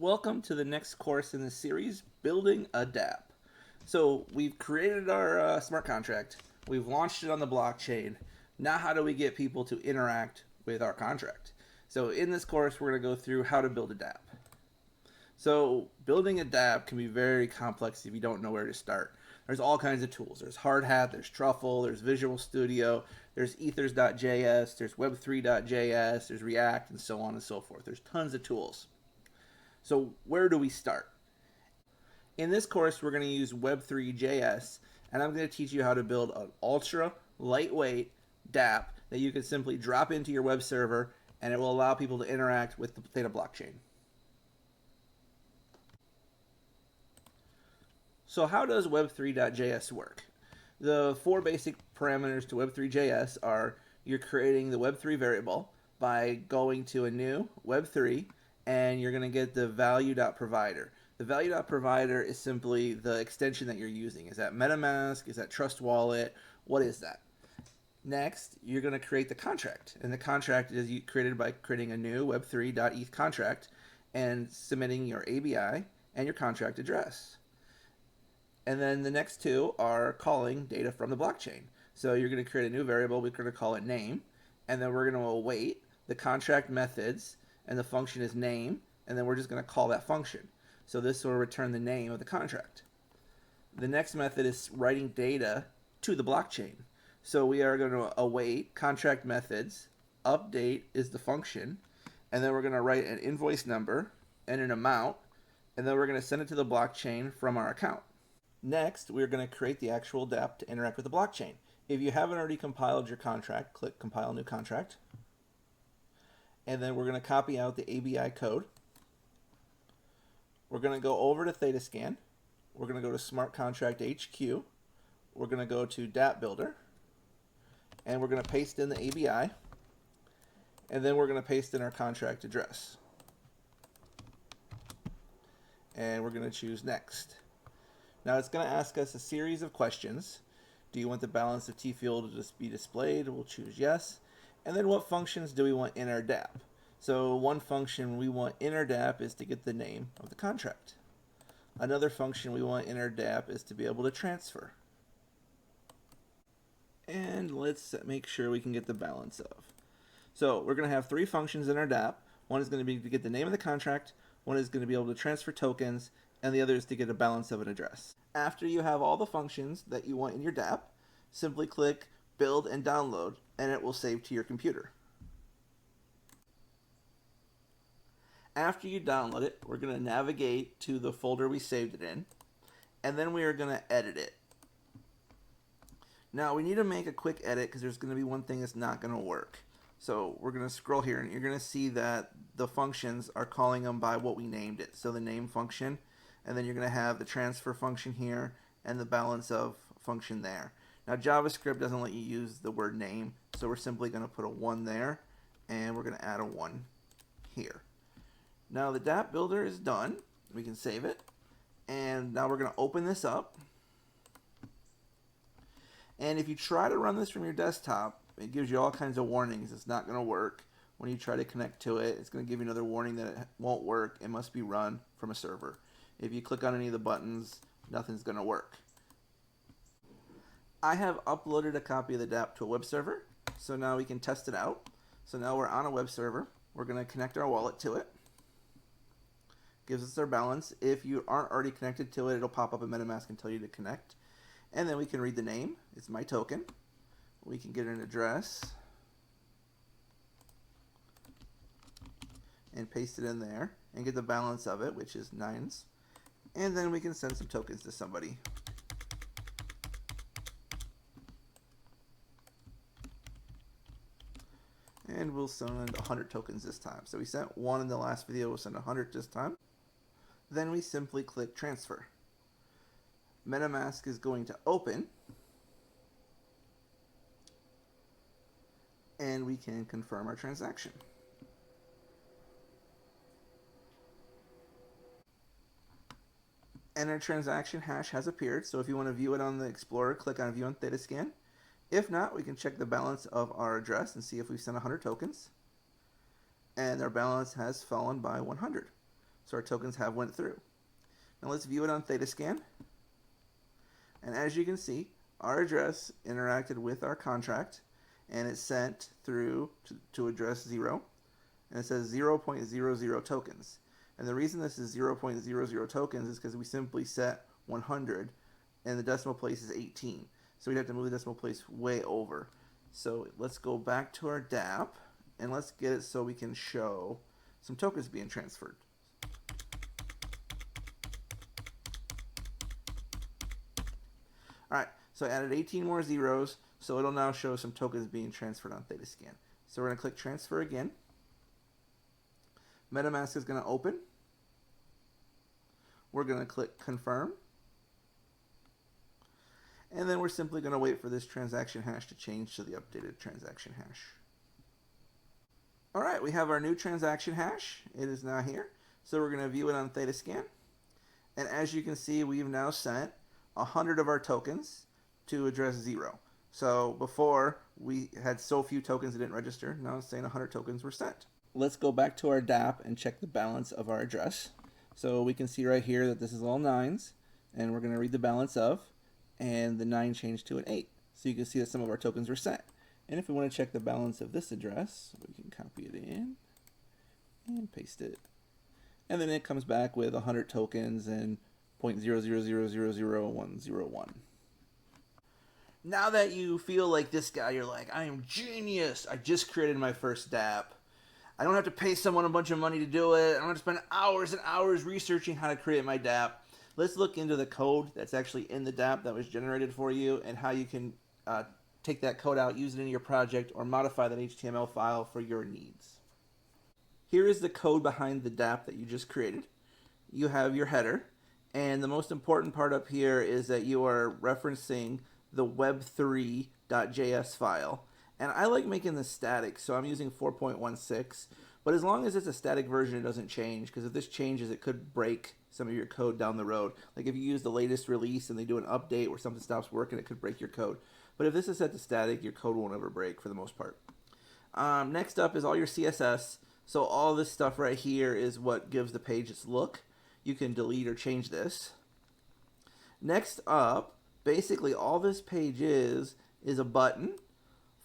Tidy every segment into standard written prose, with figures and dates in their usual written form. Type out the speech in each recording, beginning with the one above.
Welcome to the next course in the series, Building a Dapp. So we've created our smart contract. We've launched it on the blockchain. Now how do we get people to interact with our contract? So in this course, we're going to go through how to build a Dapp. So building a Dapp can be very complex if you don't know where to start. There's all kinds of tools. There's Hardhat, there's Truffle, there's Visual Studio, there's ethers.js, there's web3.js, there's React, and so on and so forth. There's tons of tools. So where do we start? In this course, we're going to use Web3.js, and I'm going to teach you how to build an ultra lightweight Dapp that you can simply drop into your web server, and it will allow people to interact with the Theta Blockchain. So how does Web3.js work? The four basic parameters to Web3.js are you're creating the Web3 variable by going to a new Web3, and you're going to get the value.provider. The value.provider is simply the extension that you're using. Is that MetaMask? Is that Trust Wallet? What is that? Next, you're going to create the contract. And the contract is created by creating a new web3.eth contract and submitting your ABI and your contract address. And then the next two are calling data from the blockchain. So you're going to create a new variable. We're going to call it name. And then we're going to await the contract methods, and the function is name, and then we're just going to call that function. So this will return the name of the contract. The next method is writing data to the blockchain. So we are going to await contract methods, update is the function, and then we're going to write an invoice number and an amount, and then we're going to send it to the blockchain from our account. Next, we're going to create the actual Dapp to interact with the blockchain. If you haven't already compiled your contract, click Compile New Contract. And then we're going to copy out the ABI code. We're going to go over to Thetascan. We're going to go to Smart Contract HQ. We're going to go to Dapp Builder. And we're going to paste in the ABI. And then we're going to paste in our contract address. And we're going to choose Next. Now it's going to ask us a series of questions. Do you want the balance of T field to be displayed? We'll choose yes. And then what functions do we want in our Dapp? So one function we want in our Dapp is to get the name of the contract. Another function we want in our Dapp is to be able to transfer. And let's make sure we can get the balance of. So we're going to have three functions in our Dapp. One is going to be to get the name of the contract, one is going to be able to transfer tokens, and the other is to get a balance of an address. After you have all the functions that you want in your Dapp, simply click Build and Download, and it will save to your computer. After you download it, we're going to navigate to the folder we saved it in, and then we are going to edit it. Now we need to make a quick edit because there's going to be one thing that's not going to work. So we're going to scroll here, and you're going to see that the functions are calling them by what we named it. So the name function, and then you're going to have the transfer function here and the balance of function there. Now JavaScript doesn't let you use the word name, so we're simply going to put a 1 there, and we're going to add a 1 here. Now the Dapp builder is done. We can save it, and now we're going to open this up. And if you try to run this from your desktop, it gives you all kinds of warnings. It's not going to work. When you try to connect to it, it's going to give you another warning that it won't work. It must be run from a server. If you click on any of the buttons, nothing's going to work. I have uploaded a copy of the Dapp to a web server, so now we can test it out. So now we're on a web server. We're going to connect our wallet to it. Gives us our balance. If you aren't already connected to it, it'll pop up a MetaMask and tell you to connect. And then we can read the name. It's my token. We can get an address and paste it in there and get the balance of it, which is 9s. And then we can send some tokens to somebody. And we'll send 100 tokens this time. So we sent 1 in the last video, we'll send 100 this time. Then we simply click transfer. MetaMask is going to open, and we can confirm our transaction. And our transaction hash has appeared, so if you want to view it on the Explorer, click on View on Thetascan. If not, we can check the balance of our address and see if we've sent 100 tokens. And our balance has fallen by 100. So our tokens have went through. Now let's view it on Thetascan. And as you can see, our address interacted with our contract, and it's sent through to address 0. And it says 0.00 tokens. And the reason this is 0.00 tokens is because we simply set 100, and the decimal place is 18. So we'd have to move the decimal place way over. So let's go back to our Dapp, and let's get it so we can show some tokens being transferred. Alright, so I added 18 more zeros, so it'll now show some tokens being transferred on Thetascan. So we're going to click transfer again. MetaMask is going to open. We're going to click confirm. And then we're simply going to wait for this transaction hash to change to the updated transaction hash. Alright, we have our new transaction hash. It is now here. So we're going to view it on Thetascan. And as you can see, we've now sent 100 of our tokens to address 0. So before, we had so few tokens that didn't register. Now it's saying 100 tokens were sent. Let's go back to our Dapp and check the balance of our address. So we can see right here that this is all 9s, and we're going to read the balance of, and the 9 changed to an 8. So you can see that some of our tokens were sent. And if we want to check the balance of this address, we can copy it in and paste it. And then it comes back with 100 tokens and 0.000000101. Now that you feel like this guy, you're like, I am genius. I just created my first Dapp. I don't have to pay someone a bunch of money to do it. I don't have to spend hours and hours researching how to create my Dapp. Let's look into the code that's actually in the Dapp that was generated for you, and how you can take that code out, use it in your project, or modify that HTML file for your needs. Here is the code behind the Dapp that you just created. You have your header, and the most important part up here is that you are referencing the web3.js file. And I like making this static, so I'm using 4.16. But as long as it's a static version, it doesn't change, because if this changes, it could break some of your code down the road. Like if you use the latest release and they do an update where something stops working, it could break your code. But if this is set to static, your code won't ever break for the most part. Next up is all your CSS. So all this stuff right here is what gives the page its look. You can delete or change this. Next up, basically all this page is a button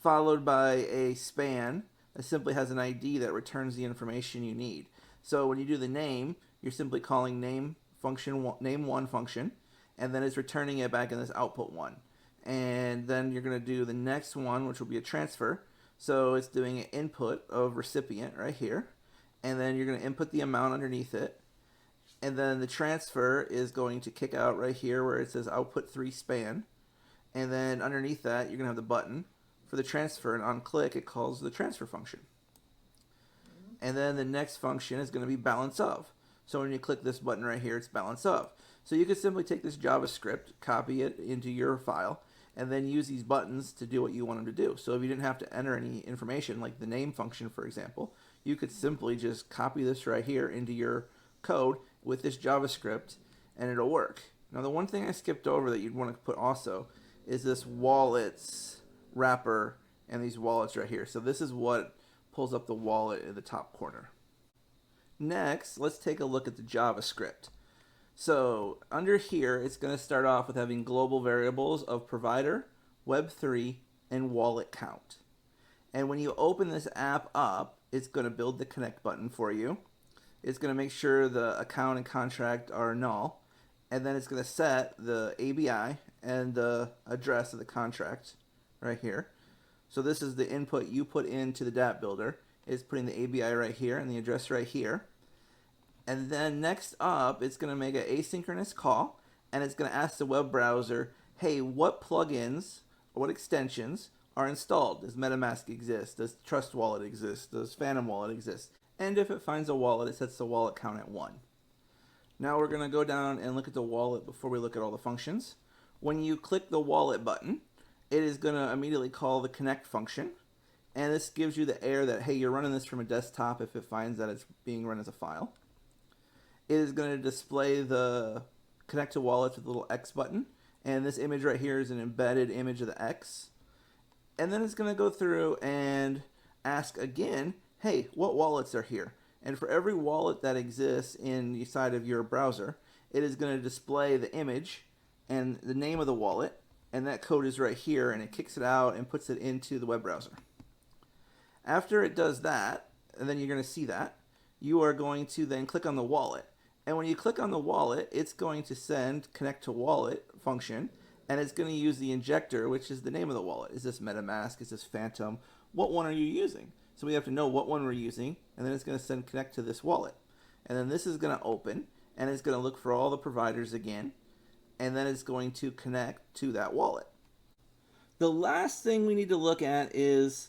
followed by a span that simply has an ID that returns the information you need. So when you do the name, you're simply calling name one function, and then it's returning it back in this output one. And then you're going to do the next one, which will be a transfer. So it's doing an input of recipient right here, and then you're going to input the amount underneath it. And then the transfer is going to kick out right here where it says output 3 span. And then underneath that, you're going to have the button for the transfer, and on click, it calls the transfer function. And then the next function is going to be balance of. So when you click this button right here, it's balance of. So you could simply take this JavaScript, copy it into your file, and then use these buttons to do what you want them to do. So if you didn't have to enter any information, like the name function, for example, you could simply just copy this right here into your code with this JavaScript, and it'll work. Now the one thing I skipped over that you'd want to put also is this wallets wrapper and these wallets right here. So this is what pulls up the wallet in the top corner. Next, let's take a look at the JavaScript. So under here, it's going to start off with having global variables of provider, web3, and wallet count. And when you open this app up, it's going to build the connect button for you. It's going to make sure the account and contract are null. And then it's going to set the ABI and the address of the contract right here. So this is the input you put into the Dapp builder. It's putting the ABI right here and the address right here. And then next up, it's going to make an asynchronous call, and it's going to ask the web browser, hey, what plugins or what extensions are installed? Does MetaMask exist? Does Trust Wallet exist? Does Phantom Wallet exist? And if it finds a wallet, it sets the wallet count at 1. Now we're going to go down and look at the wallet before we look at all the functions. When you click the wallet button, it is going to immediately call the connect function. And this gives you the error that, hey, you're running this from a desktop if it finds that it's being run as a file. It is going to display the connect to wallets with a little X button. And this image right here is an embedded image of the X. And then it's going to go through and ask again, hey, what wallets are here? And for every wallet that exists inside of your browser, it is going to display the image and the name of the wallet, and that code is right here, and it kicks it out and puts it into the web browser. After it does that, and then you're going to see that, you are going to then click on the wallet. And when you click on the wallet, it's going to send connect to wallet function, and it's going to use the injector, which is the name of the wallet. Is this MetaMask? Is this Phantom? What one are you using? So we have to know what one we're using, and then it's going to send connect to this wallet. And then this is going to open, and it's going to look for all the providers again, and then it's going to connect to that wallet. The last thing we need to look at is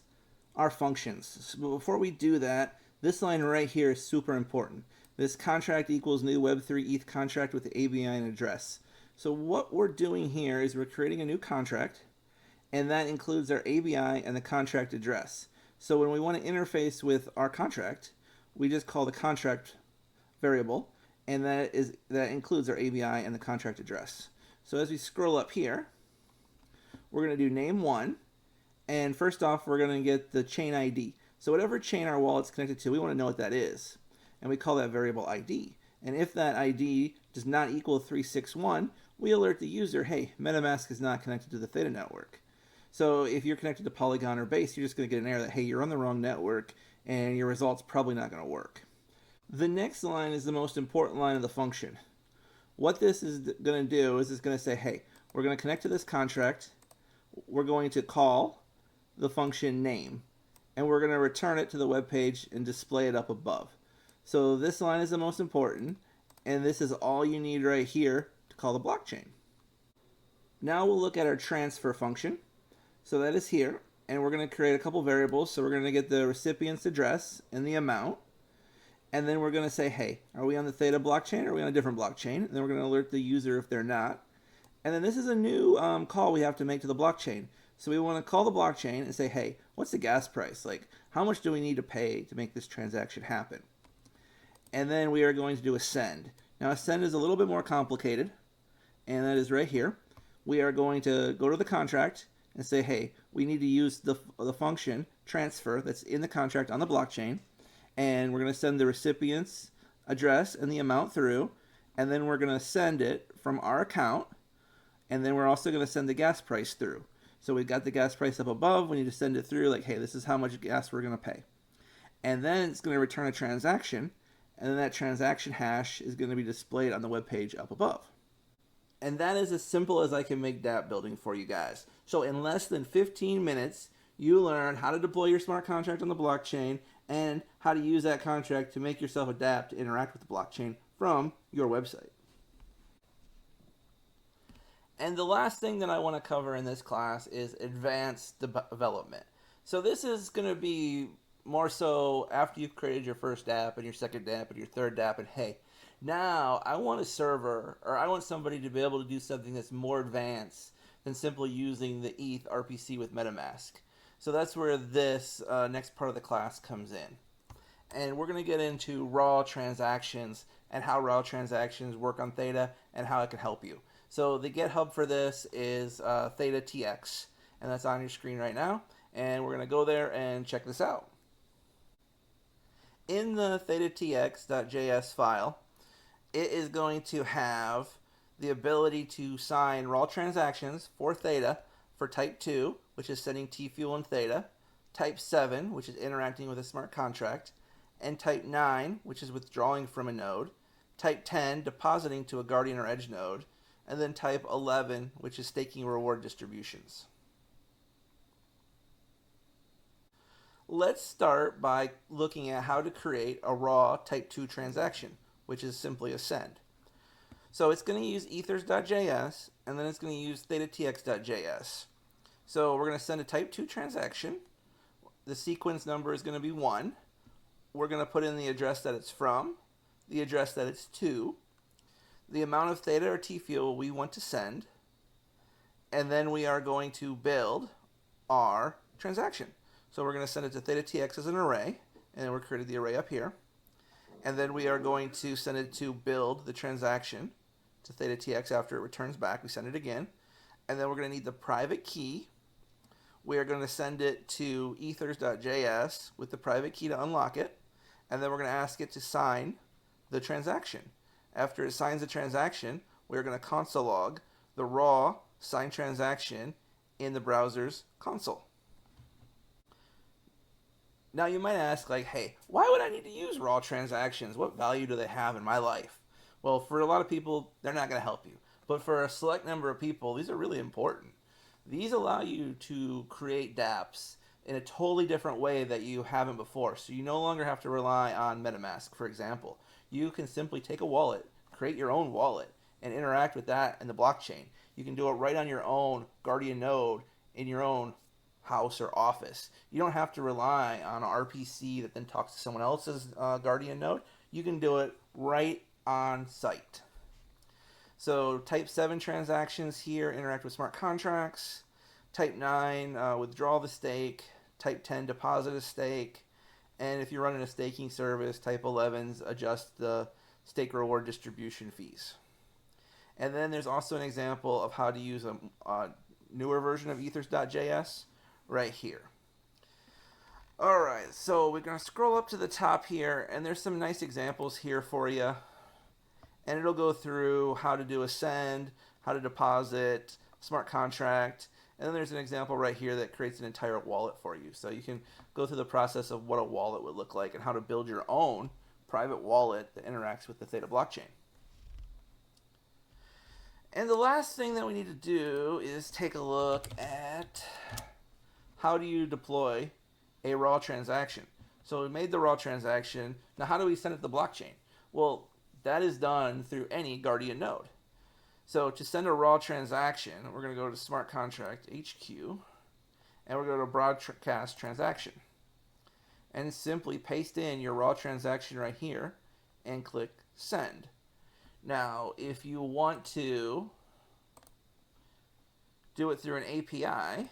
our functions. So before we do that, this line right here is super important. This contract equals new Web3 ETH contract with the ABI and address. So what we're doing here is we're creating a new contract, and that includes our ABI and the contract address. So when we want to interface with our contract, we just call the contract variable, and that includes our ABI and the contract address. So as we scroll up here, we're going to do name one, and first off, we're going to get the chain ID. So whatever chain our wallet's connected to, we want to know what that is, and we call that variable ID. And if that ID does not equal 361, we alert the user, hey, MetaMask is not connected to the Theta network. So if you're connected to Polygon or Base, you're just going to get an error that, hey, you're on the wrong network, and your result's probably not going to work. The next line is the most important line of the function. What this is going to do is it's going to say, hey, we're going to connect to this contract, we're going to call the function name, and we're going to return it to the web page and display it up above. So this line is the most important, and this is all you need right here to call the blockchain. Now we'll look at our transfer function. So that is here, and we're going to create a couple variables. So we're going to get the recipient's address and the amount, and then we're going to say, hey, are we on the Theta blockchain or are we on a different blockchain? And then we're going to alert the user if they're not. And then this is a new call we have to make to the blockchain. So we want to call the blockchain and say, hey, what's the gas price? Like, how much do we need to pay to make this transaction happen? And then we are going to do a send. Now, a send is a little bit more complicated, and that is right here. We are going to go to the contract and say, hey, we need to use the function transfer that's in the contract on the blockchain, and we're going to send the recipient's address and the amount through, and then we're going to send it from our account, and then we're also going to send the gas price through. So we've got the gas price up above. We need to send it through like, hey, this is how much gas we're going to pay. And then it's going to return a transaction, and then that transaction hash is going to be displayed on the web page up above. And that is as simple as I can make Dapp building for you guys. So in less than 15 minutes, you learn how to deploy your smart contract on the blockchain and how to use that contract to make yourself a Dapp to interact with the blockchain from your website. And the last thing that I want to cover in this class is advanced development. So this is going to be more so after you've created your first Dapp and your second Dapp and your third Dapp, and hey, now I want a server, or I want somebody to be able to do something that's more advanced than simply using the ETH RPC with MetaMask. So that's where this next part of the class comes in. And we're going to get into raw transactions and how raw transactions work on Theta and how it can help you. So the GitHub for this is Theta TX, and that's on your screen right now. And we're going to go there and check this out. In the thetatx.js file, it is going to have the ability to sign raw transactions for Theta for type 2, which is sending T-Fuel and Theta, type 7, which is interacting with a smart contract, and type 9, which is withdrawing from a node, type 10, depositing to a Guardian or Edge node, and then type 11, which is staking reward distributions. Let's start by looking at how to create a raw type 2 transaction, which is simply a send. So it's going to use ethers.js, and then it's going to use thetatx.js. So we're going to send a type 2 transaction. The sequence number is going to be 1. We're going to put in the address that it's from, the address that it's to, the amount of Theta or T-Fuel we want to send, and then we are going to build our transaction. So we're going to send it to ThetaTX as an array, and we're creating the array up here. And then we are going to send it to build the transaction to ThetaTX after it returns back. We send it again. And then we're going to need the private key. We are going to send it to ethers.js with the private key to unlock it. and then we're going to ask it to sign the transaction. After it signs the transaction, we're going to console log the raw signed transaction in the browser's console. Now you might ask, like, hey, why would I need to use raw transactions? What value do they have in my life? Well, for a lot of people, they're not going to help you. But for a select number of people, these are really important. These allow you to create dApps in a totally different way that you haven't before. So you no longer have to rely on MetaMask, for example. You can simply take a wallet, create your own wallet, and interact with that in the blockchain. You can do it right on your own Guardian node in your own house or office. You don't have to rely on an RPC that then talks to someone else's Guardian node. You can do it right on site. So type 7 transactions here interact with smart contracts. Type 9 withdraw the stake. Type 10 deposit a stake. And if you're running a staking service, type 11s adjust the stake reward distribution fees. And then there's also an example of how to use a newer version of ethers.js right here. All right, so we're going to scroll up to the top here, and there's some nice examples here for you. And it'll go through how to do a send, how to deposit, smart contract, and then there's an example right here that creates an entire wallet for you. So you can go through the process of what a wallet would look like and how to build your own private wallet that interacts with the Theta blockchain. And the last thing that we need to do is take a look at how do you deploy a raw transaction. So we made the raw transaction. Now how do we send it to the blockchain? Well, that is done through any Guardian node. So to send a raw transaction, we're going to go to Smart Contract HQ, and we're going to go to Broadcast Transaction. And simply paste in your raw transaction right here, and click Send. Now, if you want to do it through an API,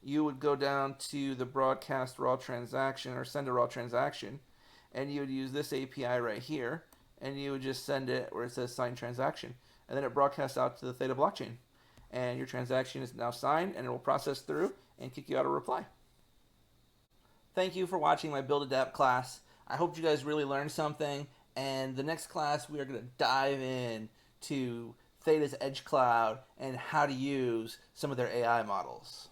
you would go down to the Broadcast Raw Transaction, or Send a Raw Transaction, and you would use this API right here, and you would just send it where it says Signed Transaction, and then it broadcasts out to the Theta blockchain, and your transaction is now signed, and it will process through and kick you out a reply. Thank you for watching my Build a Dapp class. I hope you guys really learned something, and the next class we are going to dive in to Theta's Edge Cloud and how to use some of their AI models.